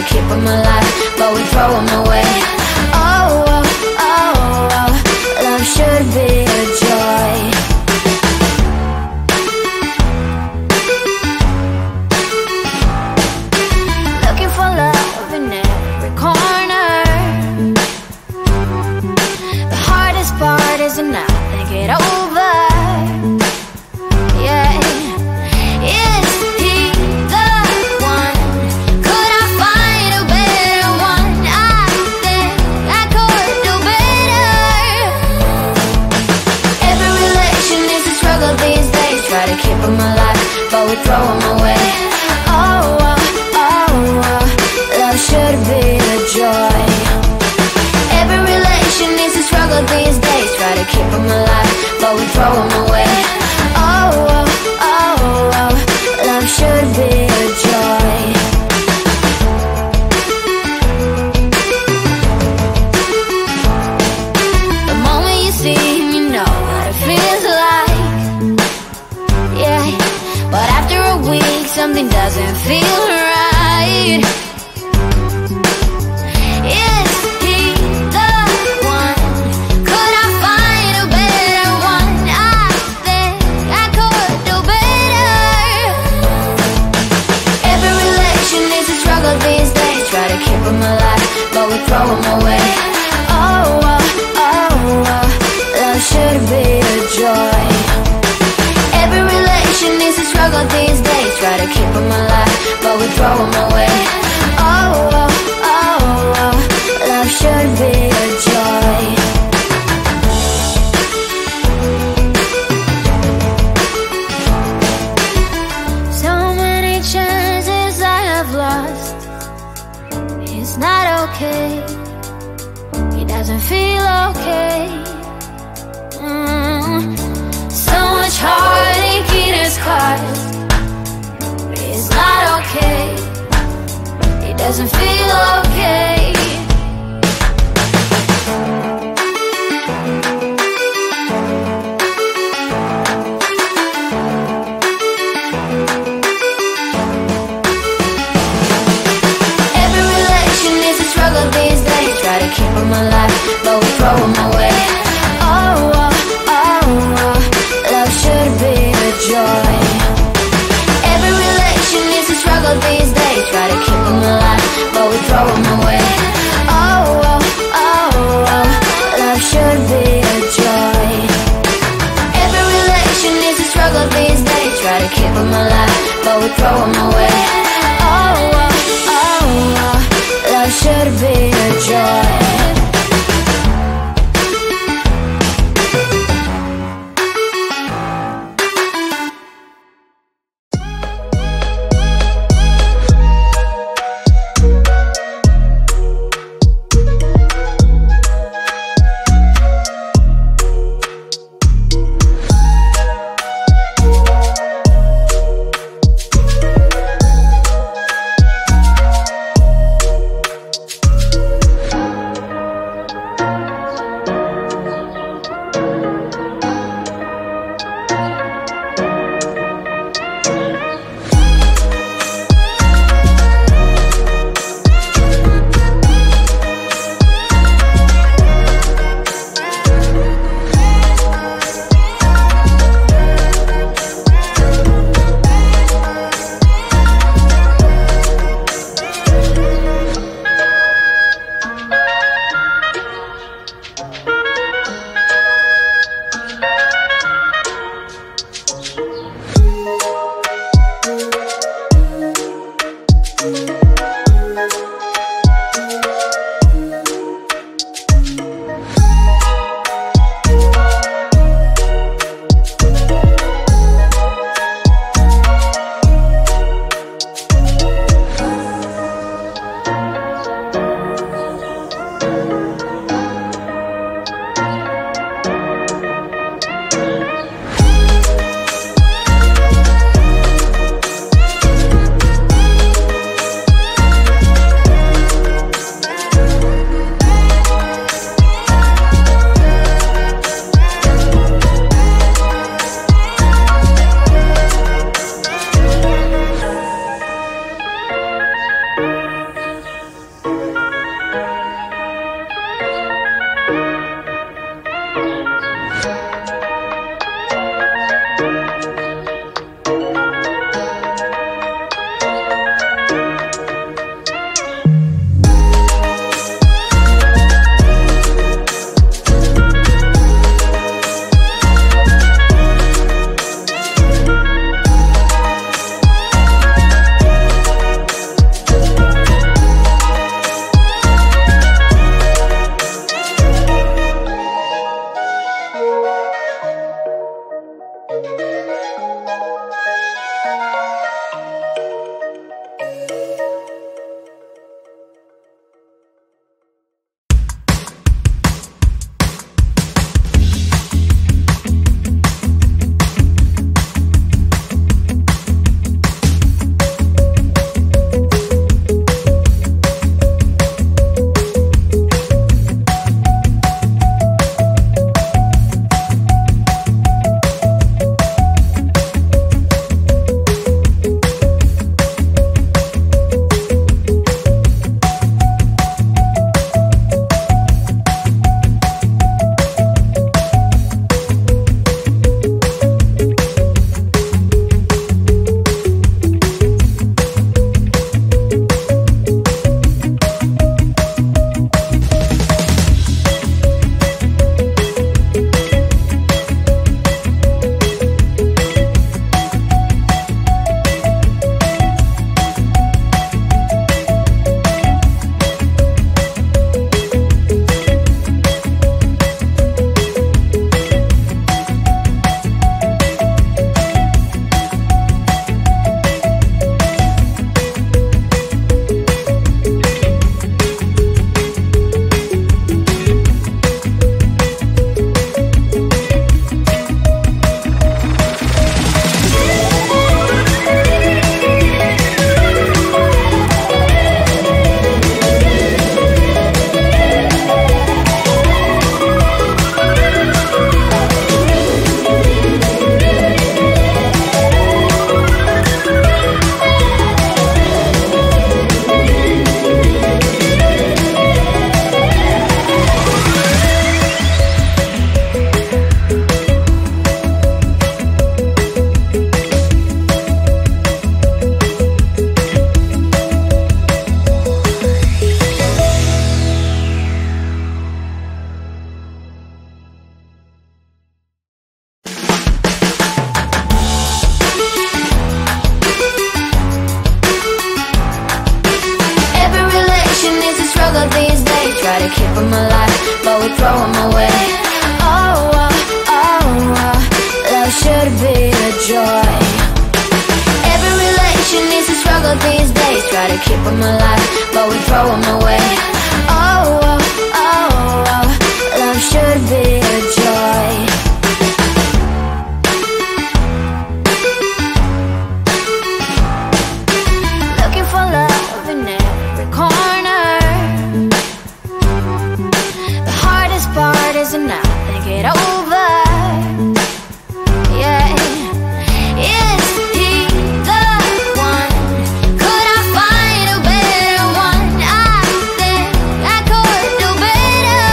to keep them alive, but we throw them away. Oh, oh, oh, oh, love should be a joy. Looking for love in every corner. The hardest part is to not think it over. Yeah. Is he the one? Could I find a better one? I think I could do better. Every relation is a struggle these days. Try to keep them alive, but we throw them away. Oh, oh, oh, oh, love should be a joy. Every relation is a struggle these days. Try to keep them alive, but we throw them away. Oh, oh, oh, oh, love should be a joy. The moment you see him, you know what it feels like. Yeah, but after a week, something doesn't feel right. Is he the one? Could I find a better one? I think I could do better. Every relation is a struggle these days. Try to keep them alive, but we throw them away. Oh, oh, oh, oh, love should be a joy. Every relation is a struggle these days. Try to keep them alive, but we throw them away. Oh, oh, oh, oh, love should be a joy. So many chances I have lost. It's not okay. He doesn't feel okay. So much heartache in his caused. It's not okay. He doesn't feel okay. Every relation is a struggle these days. Try to keep them alive, but we throw them away. Oh, oh, oh, oh, love should be a joy. Every relation is a struggle these days. Try to keep them alive, but we throw them away. Oh, oh, oh, oh, love should be a joy. Every relation is a struggle these days. Try to keep them alive, but we throw them away. Oh, oh, oh, oh, love should be a joy. to keep them alive, but we throw them away. Oh, oh, oh, oh, love should be a joy. Every relation is a struggle these days. Try to keep them alive, but we throw them away. Oh, oh, oh, oh, love should be a joy. Looking for love in every corner. The hardest part is to not think it over. Yeah. Is he the one? Could I find a better one? I think I could do better.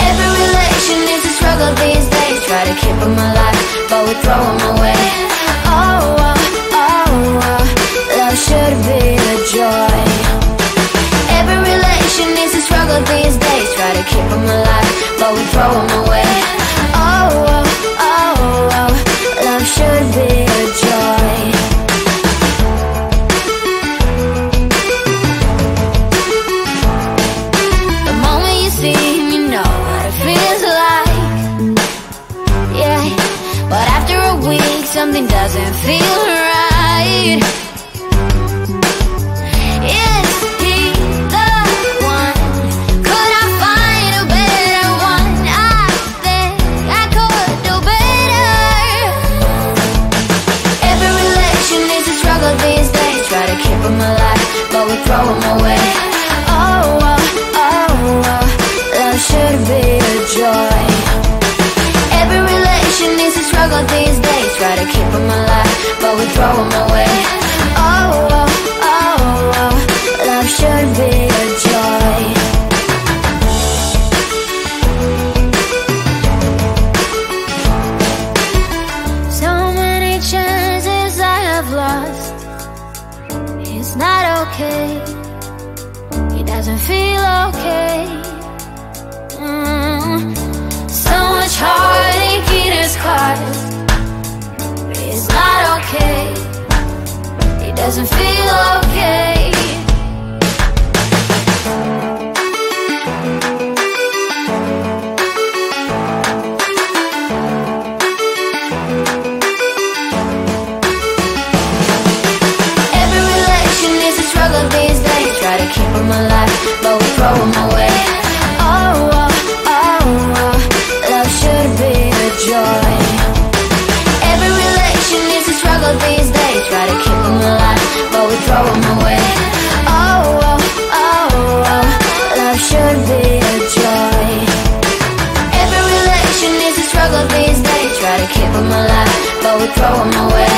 Every relation is a struggle these days. Try to keep them alive, but we throw them away. Oh, oh, oh, oh, love should be a joy. Every relation is a struggle these days. Try to keep them alive, but we throw them away. Oh, oh, oh, oh, love should be a joy. The moment you see him, you know what it feels like. Yeah, but after a week, something doesn't feel right. Is he the one? Could I find a better one? I think I could do better. Every relation is a struggle these days. Try to keep them alive, but we throw them away. Oh, oh, oh, oh, love should be a joy. Every relation is a struggle these days. Try to keep them alive, but we throw them away. Oh, oh, oh, oh, love should be a joy. So many chances I have lost. It's not okay. He doesn't feel okay. So much heartache in his cause. It's not okay. He doesn't feel okay. Every relation is a struggle these days. Try to keep them alive, but we throw them away. Oh, oh, oh, oh, love should be a joy. Every relation is a struggle these days. Try to keep them alive, but we throw them away. Oh, oh, oh, oh, love should be a joy. Every relation is a struggle these days. Try to keep them alive, but we throw them away.